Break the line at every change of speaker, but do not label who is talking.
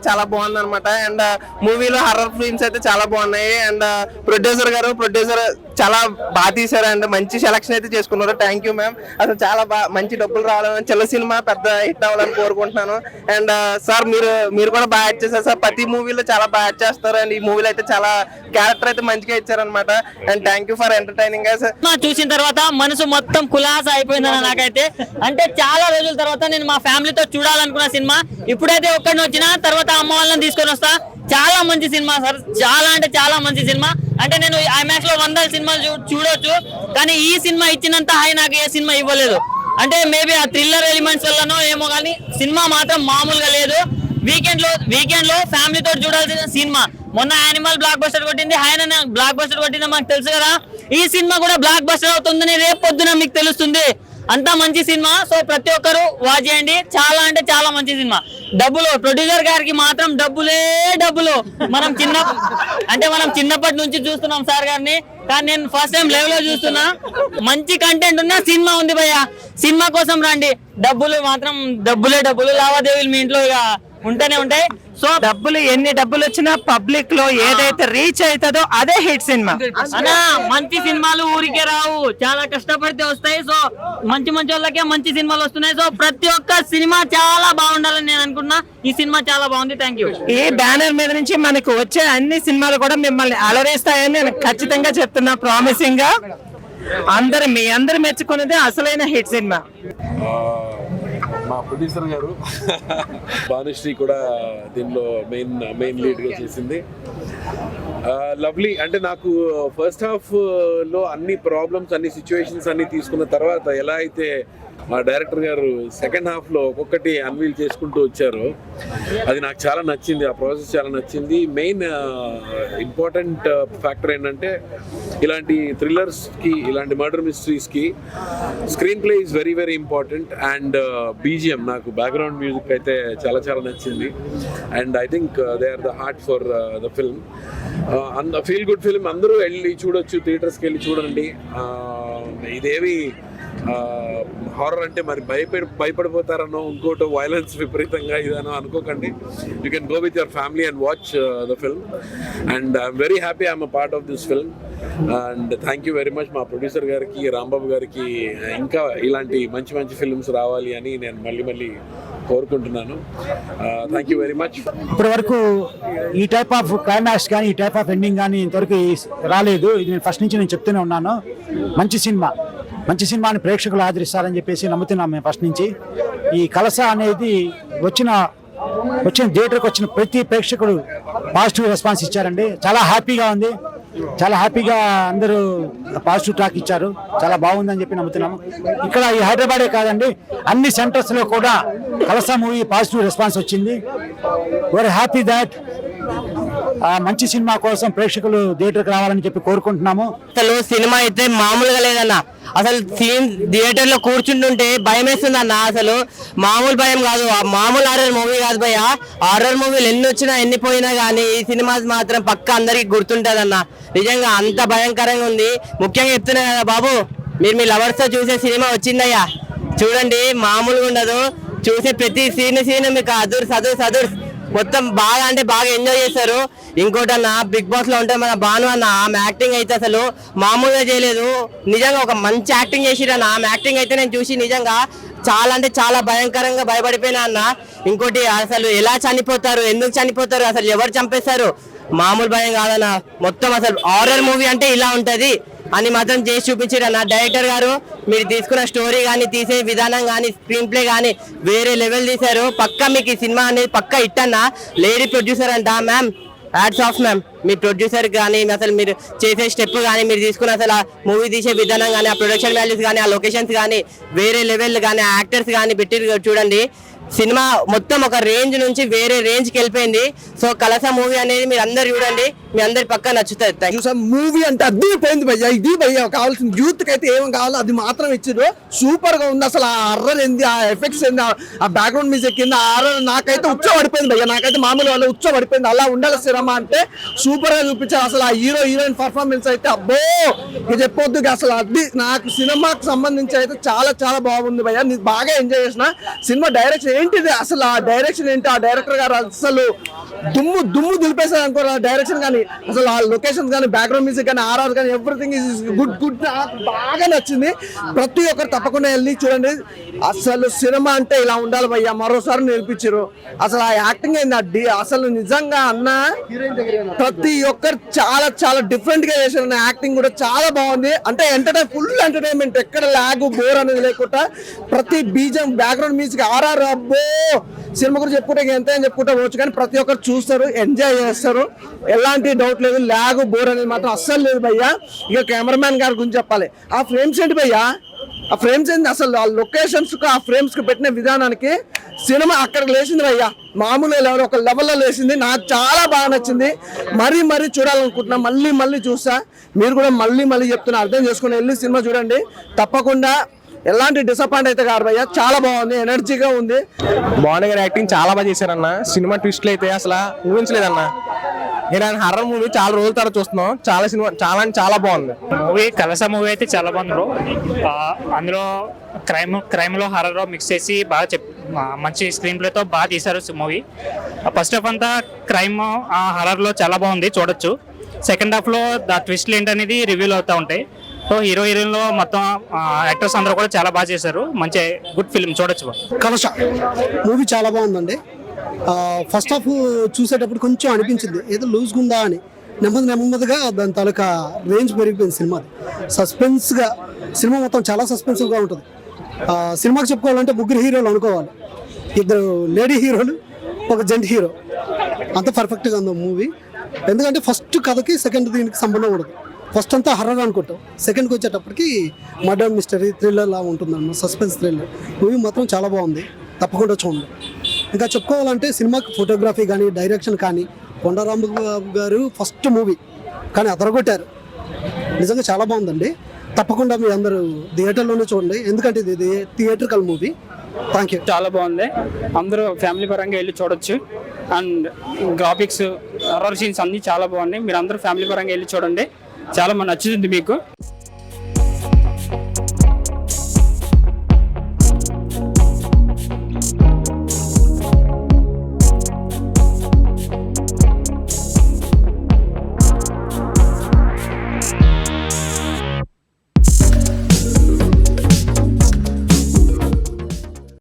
చాలా బాగుంది అనమాట. అండ్ మూవీలో హర్రర్ ఫిల్మ్స్ అయితే చాలా బాగున్నాయి. అండ్ ప్రొడ్యూసర్ చాలా బాగా తీశారు అండ్ మంచి సెలక్షన్ అయితే చేసుకున్నారు. Thank you ma'am. అసలు చాలా బాగా మంచి డబ్బులు రావాలని చిన్న సినిమా పెద్ద హిట్ అవ్వాలని కోరుకుంటున్నాను. అండ్ సార్ మీరు కూడా బాగా యాక్ట్ చేశారు సార్. ప్రతి మూవీలో చాలా బాగా యాక్ట్ చేస్తారు. అండ్ ఈ మూవీలో అయితే చాలా క్యారెక్టర్ అయితే మంచిగా ఇచ్చారనమాట. And thank you for entertaining.
చూసిన తర్వాత మనసు మొత్తం కులాస అయిపోయిందన్న నాకైతే. అంటే చాలా రోజుల తర్వాత నేను మా ఫ్యామిలీతో చూడాలనుకున్న సినిమా ఇప్పుడైతే ఒక్కడిని వచ్చిన తర్వాత అమ్మ వాళ్ళని తీసుకొని వస్తా. చాలా మంచి సినిమా సార్, చాలా అంటే చాలా మంచి సినిమా. అంటే నేను ఐమాక్స్ లో 100 సినిమాలు చూడొచ్చు, కానీ ఈ సినిమా ఇచ్చినంత హై నాకు ఏ సినిమా ఇవ్వలేదు. అంటే మేబీ ఆ థ్రిల్లర్ ఎలిమెంట్స్ వల్లనో ఏమో, కానీ సినిమా మాత్రం మామూలుగా లేదు. వీకెండ్ లో ఫ్యామిలీతో చూడాల్సిన సినిమా. మొన్న యానిమల్ బ్లాక్ బస్టర్ కొట్టింది, ఆయన బ్లాక్ బస్టర్ కొట్టింది మనకు తెలుసు కదా. ఈ సినిమా కూడా బ్లాక్ బస్టర్ అవుతుందని రేపు పొద్దున మీకు తెలుస్తుంది. అంతా మంచి సినిమా. సో ప్రతి ఒక్కరు వాచ్ చేయండి. చాలా అంటే చాలా మంచి సినిమా. డబ్బులు ప్రొడ్యూసర్ గారికి మాత్రం డబ్బులు. మనం చిన్నప్పటి నుంచి చూస్తున్నాం సార్ గారిని, కానీ నేను ఫస్ట్ టైం లైవ్ లో చూస్తున్నా. మంచి కంటెంట్ ఉన్న సినిమా ఉంది భయ్య. సినిమా కోసం రండి. డబ్బులు మాత్రం డబ్బులు లావాదేవీలు మీ ఇంట్లో ఇక ఉంటూనే ఉంటాయి. సో
ఎన్ని డబ్బులు వచ్చినా పబ్లిక్ లో ఏదైతే రీచ్ అవుతుందో అదే హిట్ సినిమా.
అన్నా మంచి సినిమాలు ఊరికే రావు, చాలా కష్టపడితే వస్తాయి. సో మంచి వాళ్ళకే మంచి సినిమాలు వస్తున్నాయి. సో ప్రతి ఒక్క సినిమా చాలా బాగుండాలని నేను అనుకున్నా. ఈ సినిమా చాలా బాగుంది. Thank you.
ఈ బ్యానర్ మీద నుంచి మనకు వచ్చే అన్ని సినిమాలు కూడా మిమ్మల్ని అలరేస్తాయని నేను ఖచ్చితంగా చెప్తున్నా, ప్రామిసింగ్ గా. మీ అందరు మెచ్చుకునేది అసలైన హిట్ సినిమా.
మా ప్రొడ్యూసర్ గారు భానుశ్రీ కూడా దీనిలో మెయిన్ లీడ్ గా చేసింది. లవ్లీ. అంటే నాకు ఫస్ట్ హాఫ్ లో అన్ని ప్రాబ్లమ్స్, అన్ని సిచ్యువేషన్స్ అన్ని తీసుకున్న తర్వాత ఎలా అయితే మా డైరెక్టర్ గారు సెకండ్ హాఫ్ లో ఒక్కొక్కటి అన్వీల్ చేసుకుంటూ వచ్చారు, అది నాకు చాలా నచ్చింది. ఆ ప్రాసెస్ చాలా నచ్చింది. మెయిన్ ఇంపార్టెంట్ ఫ్యాక్టర్ ఏంటంటే ఇలాంటి థ్రిల్లర్స్ కి, ఇలాంటి మర్డర్ మిస్టరీస్ కి screen play is very very important. And BGM, నాకు బ్యాక్గ్రౌండ్ మ్యూజిక్ అయితే చాలా నచ్చింది. And I think they are the heart for the film. Feel good film. అందరూ వెళ్ళి చూడొచ్చు, థియేటర్స్కి వెళ్ళి చూడండి. ఇదేవి హారర్ అంటే మరి భయపడిపోతారనో, ఇంకోటో వైలెన్స్ విపరీతంగా ఇదనో అనుకోకండి. You can go with your family and watch the film. And I'm very happy I'm a part of this film. And thank you very much మా ప్రొడ్యూసర్ గారికి, రాంబాబు గారికి. ఇంకా ఇలాంటి మంచి ఫిల్మ్స్ రావాలి అని నేను మళ్ళీ కోరుకుంటున్నాను. Thank you very much.
ఇప్పటి వరకు ఈ టైప్ ఆఫ్ క్లైమాక్స్ కానీ, ఈ టైప్ ఆఫ్ ఎండింగ్ కానీ ఇంతవరకు రాలేదు. ఇది నేను ఫస్ట్ నుంచి చెప్తూనే ఉన్నాను. మంచి సినిమాని ప్రేక్షకులు ఆదరిస్తారని చెప్పేసి నమ్ముతున్నాం మేము ఫస్ట్ నుంచి. ఈ కలస అనేది వచ్చిన థియేటర్కి వచ్చిన ప్రతి ప్రేక్షకుడు పాజిటివ్ రెస్పాన్స్ ఇచ్చారండి. చాలా హ్యాపీగా ఉంది. చాలా హ్యాపీగా అందరూ పాజిటివ్ టాక్ ఇచ్చారు. చాలా బాగుందని చెప్పి నమ్ముతున్నాము. ఇక్కడ ఈ హైదరాబాదే కాదండి, అన్ని సెంటర్స్ లో కూడా కలస మూవీ పాజిటివ్ రెస్పాన్స్ వచ్చింది. Very happy that. మంచి సినిమా కోసం ప్రేక్షకులు థియేటర్కి రావాలని చెప్పి కోరుకుంటున్నాము.
అసలు సినిమా అయితే మామూలుగా లేదన్న. అసలు థియేటర్ లో కూర్చుంటుంటే భయం వేస్తుంది అన్న. అసలు మామూలు భయం కాదు, మామూలు హారర్ మూవీ కాదు భయ్య. హారర్ మూవీలు ఎన్ని వచ్చినా ఎన్ని పోయినా కానీ ఈ సినిమా మాత్రం పక్క అందరికి గుర్తుంటది అన్న. నిజంగా అంత భయంకరంగా ఉంది. ముఖ్యంగా చెప్తున్నా కదా బాబు, మీరు మీ లవర్స్ తో చూసే సినిమా వచ్చిందయ్యా, చూడండి. మామూలుగా ఉండదు. చూసే ప్రతి సీన్ మీకు అదుర్స్ మొత్తం బాగా అంటే బాగా ఎంజాయ్ చేస్తారు. ఇంకోటి అన్న, బిగ్ బాస్ లో ఉంటే మన భాను అన్న ఆమె యాక్టింగ్ అయితే అసలు మామూలుగా చేయలేదు. నిజంగా ఒక మంచి యాక్టింగ్ చేసిరన్న. ఆమె యాక్టింగ్ అయితే నేను చూసి నిజంగా చాలా అంటే చాలా భయంకరంగా భయపడిపోయినా అన్న. ఇంకోటి అసలు ఎలా చనిపోతారు, ఎందుకు చనిపోతారు, అసలు ఎవరు చంపేస్తారు, మామూలు భయం కాదన్న. మొత్తం అసలు హారర్ మూవీ అంటే ఇలా ఉంటది అని మాత్రం చేసి చూపించారు అన్న. డైరెక్టర్ గారు మీరు తీసుకున్న స్టోరీ కానీ, తీసే విధానం కానీ, స్క్రీన్ ప్లే కానీ వేరే లెవెల్ తీశారు. పక్కా మీకు ఈ సినిమా అనేది పక్కా హిట్ అన్న. లేడీ ప్రొడ్యూసర్ అంట మ్యామ్, హ్యాట్స్ ఆఫ్ మ్యామ్. మీ ప్రొడ్యూసర్ కానీ, అసలు మీరు చేసే స్టెప్ కానీ, మీరు తీసుకున్న అసలు ఆ మూవీ తీసే విధానం కానీ, ఆ ప్రొడక్షన్ వాల్యూస్ కానీ, ఆ లొకేషన్స్ కానీ వేరే లెవెల్ కానీ, యాక్టర్స్ కానీ పెట్టి చూడండి. సినిమా మొత్తం ఒక రేంజ్ నుంచి వేరే రేంజ్ కి వెళ్ళిపోయింది. సో కలస మూవీ అనేది మీరు అందరు చూడండి, మీ అందరి పక్క నచ్చుతుంది.
మూవీ అంటే అద్దరిపోయింది భయ్య. ఇది భయ్య కావాల్సిన యూత్ కి అయితే ఏం కావాలో అది మాత్రం ఇచ్చారు. సూపర్ గా ఉంది. అసలు ఆ హర్రర్ ఏంది, ఆ ఎఫెక్ట్స్ ఏంది, ఆ బ్యాక్గ్రౌండ్ మ్యూజిక్ కింద హర్రర్ నాకైతే ఉచ్చబడిపోయింది భయ్య. నాకైతే మామూలు వాళ్ళు ఉచ్చబడిపోయింది. అలా ఉండాలి సినిమా అంటే సూపర్ గా చూపించారు. అసలు ఆ హీరోయిన్ పర్ఫార్మెన్స్ అయితే అబ్బో ఇక చెప్పొద్దు. అసలు అది నాకు సినిమాకి సంబంధించి అయితే చాలా బాగుంది భయ్య. బాగా ఎంజాయ్ చేసిన సినిమా. డైరెక్ట్ ఏంటిది అసలు ఆ డైరెక్షన్ ఏంటి, ఆ డైరెక్టర్ గారు అసలు దుమ్ము దులిపేశారు అనుకో ఆ డైరెక్షన్ కానీ, అసలు ఆ లొకేషన్స్ కానీ, బ్యాక్గ్రౌండ్ మ్యూజిక్ కానీ, ఆర్ఆర్ కానీ, ఎవ్రీథింగ్ ఈజ్ గుడ్. నాకు బాగా నచ్చింది. ప్రతి ఒక్కరు తప్పకుండా వెళ్ళి చూడండి. అసలు సినిమా అంటే ఇలా ఉండాలి భయ్యా, మరోసారి నేర్పించారు. అసలు ఆ యాక్టింగ్ ఏంది, అసలు నిజంగా అన్న ప్రతి ఒక్కరు చాలా చాలా డిఫరెంట్ గా చేశారు. యాక్టింగ్ కూడా చాలా బాగుంది. అంటే ఫుల్ ఎంటర్టైన్మెంట్, ఎక్కడ లాగ్ బోర్ అనేది లేకుండా ప్రతి బీజం, బ్యాక్గ్రౌండ్ మ్యూజిక్, ఆర్ఆర్ అబ్బో. సినిమా గురించి చెప్పుకుంటే ఎంత అని చెప్పుకుంటా పోవచ్చు, కానీ ప్రతి ఒక్కరు చూస్తారు, ఎంజాయ్ చేస్తారు. ఎలాంటి డౌట్ లేదు. లాగ్ బోర్ అనేది మాత్రం అస్సలు లేదు భయ్యా. ఇక కెమెరామ్యాన్ గారి గురించి చెప్పాలి. ఆ ఫ్రేమ్స్ ఏంటి భయ్యా, ఆ ఫ్రేమ్స్ ఏంటి, అసలు ఆ లొకేషన్స్ కు, ఆ ఫ్రేమ్స్ కు పెట్టిన విధానానికి సినిమా అక్కడికి లేచింది భయ్యా. మామూలు ఒక లెవెల్లో లేచింది. నాకు చాలా బాగా నచ్చింది. మరీ చూడాలనుకుంటున్నా. మళ్ళీ చూస్తా. మీరు కూడా మళ్ళీ చెప్తున్నా, అర్థం చేసుకుని వెళ్ళి సినిమా చూడండి. తప్పకుండా ఎలాంటి డిసప్పాయింట్ అయితే కాదు భయ్యా. చాలా బాగుంది, ఎనర్జీగా ఉంది.
బాగుంది గారు, యాక్టింగ్ చాలా బాగా చేశారన్న. సినిమా ట్విస్ట్లు అయితే అసలు ఊహించలేదన్న. నేను హర్రర్ మూవీ చాలా రోజుల తర్వాత చూస్తున్నాం. చాలా అంటే చాలా బాగుంది
మూవీ. కలస మూవీ అయితే చాలా బాగుంది బ్రో. అందులో క్రైమ్ లో హర్రర్ మిక్స్ చేసి బాగా మంచి స్క్రీన్ ప్లేతో బాగా తీశారు మూవీ. ఫస్ట్ హాఫ్ అంతా క్రైమ్ హర్రర్ లో చాలా బాగుంది, చూడొచ్చు. సెకండ్ హాఫ్ లో ద ట్విస్ట్లు ఏంటనేది రివ్యూలు అవుతా ఉంటాయి. సో హీరోయిన్ లో మొత్తం యాక్టర్స్ అందరూ కూడా చాలా బాగా చేశారు. మంచి గుడ్ ఫిల్మ్, చూడొచ్చు.
కలశ మూవీ చాలా బాగుందండి. ఫస్ట్ హాఫ్ చూసేటప్పుడు కొంచెం అనిపించింది ఏదో లూజ్గా ఉందా అని. నెమ్మదిగా దాని తాలూకా రేంజ్ పెరిగిపోయింది సినిమాది. సస్పెన్స్గా సినిమా మొత్తం చాలా సస్పెన్సివ్గా ఉంటుంది. సినిమాకి చెప్పుకోవాలంటే 3 హీరోలు అనుకోవాలి. 2 లేడీ హీరోలు, 1 జెంట్ హీరో. అంత పర్ఫెక్ట్గా ఉంది మూవీ. ఎందుకంటే ఫస్ట్ కథకి సెకండ్ దీనికి సంబంధం ఉండదు. ఫస్ట్ అంతా హర్రర్ అనుకుంటాం, సెకండ్కి వచ్చేటప్పటికి మర్డర్ మిస్టరీ థ్రిల్లర్ లా ఉంటుందన్నమాట, సస్పెన్స్ థ్రిల్లర్. మూవీ మాత్రం చాలా బాగుంది, తప్పకుండా చూడండి. ఇంకా చెప్పుకోవాలంటే సినిమాకి ఫోటోగ్రఫీ కానీ, డైరెక్షన్ కానీ, కొండరాంబాబు గారు ఫస్ట్ మూవీ కానీ అదరగొట్టారు. నిజంగా చాలా బాగుందండి. తప్పకుండా మీ అందరూ థియేటర్లోనే చూడండి, ఎందుకంటే ఇది థియేట్రికల్ మూవీ. Thank you.
చాలా బాగుంది, అందరూ ఫ్యామిలీ పరంగా వెళ్ళి చూడొచ్చు. అండ్ గ్రాఫిక్స్, హర్రర్ సీన్స్ అన్నీ చాలా బాగున్నాయి. మీరు అందరూ ఫ్యామిలీ పరంగా వెళ్ళి చూడండి, చాలా నచ్చుతుంది మీకు.